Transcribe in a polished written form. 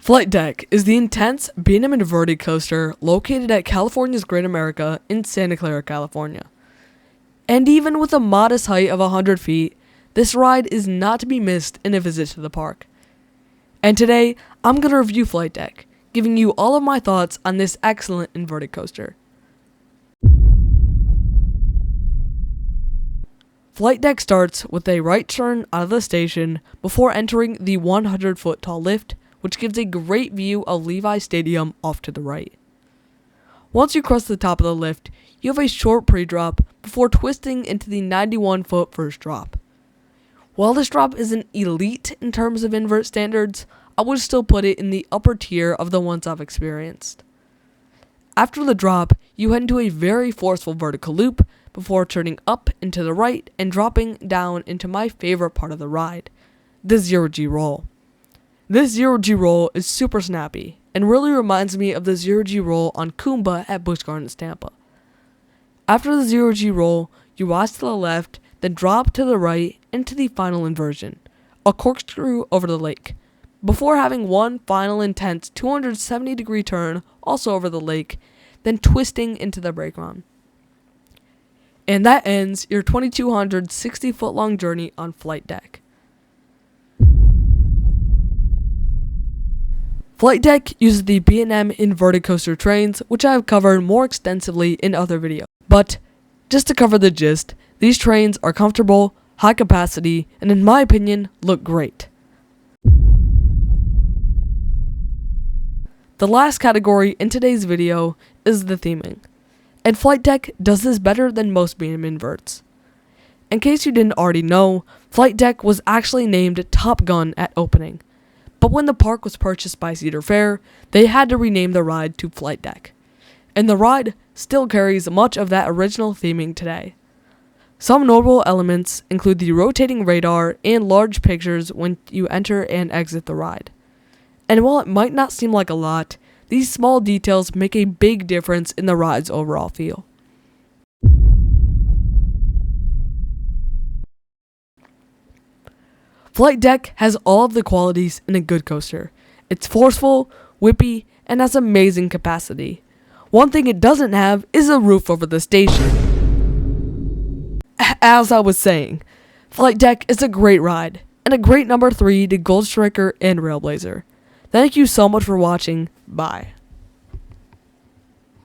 Flight Deck is the intense B&M inverted coaster located at California's Great America in Santa Clara, California. And even with a modest height of 100 feet, this ride is not to be missed in a visit to the park. And today, I'm going to review Flight Deck, giving you all of my thoughts on this excellent inverted coaster. Flight Deck starts with a right turn out of the station before entering the 100-foot tall lift, which gives a great view of Levi Stadium off to the right. Once you cross the top of the lift, you have a short pre-drop before twisting into the 91-foot first drop. While this drop isn't elite in terms of invert standards, I would still put it in the upper tier of the ones I've experienced. After the drop, you head into a very forceful vertical loop before turning up and to the right and dropping down into my favorite part of the ride, the 0G roll. This 0G roll is super snappy and really reminds me of the 0G roll on Kumba at Busch Gardens, Tampa. After the 0G roll, you rise to the left, then drop to the right into the final inversion, a corkscrew over the lake, before having one final intense 270-degree turn also over the lake, then twisting into the brake run. And that ends your 2,260-foot-long journey on Flight Deck. Flight Deck uses the B&M inverted coaster trains, which I have covered more extensively in other videos. But, just to cover the gist, these trains are comfortable, high capacity, and in my opinion, look great. The last category in today's video is the theming, and Flight Deck does this better than most B&M inverts. In case you didn't already know, Flight Deck was actually named Top Gun at opening. But when the park was purchased by Cedar Fair, they had to rename the ride to Flight Deck. And the ride still carries much of that original theming today. Some notable elements include the rotating radar and large pictures when you enter and exit the ride. And while it might not seem like a lot, these small details make a big difference in the ride's overall feel. Flight Deck has all of the qualities in a good coaster. It's forceful, whippy, and has amazing capacity. One thing it doesn't have is a roof over the station. As I was saying, Flight Deck is a great ride, and a great number 3 to Gold Striker and RailBlazer. Thank you so much for watching. Bye.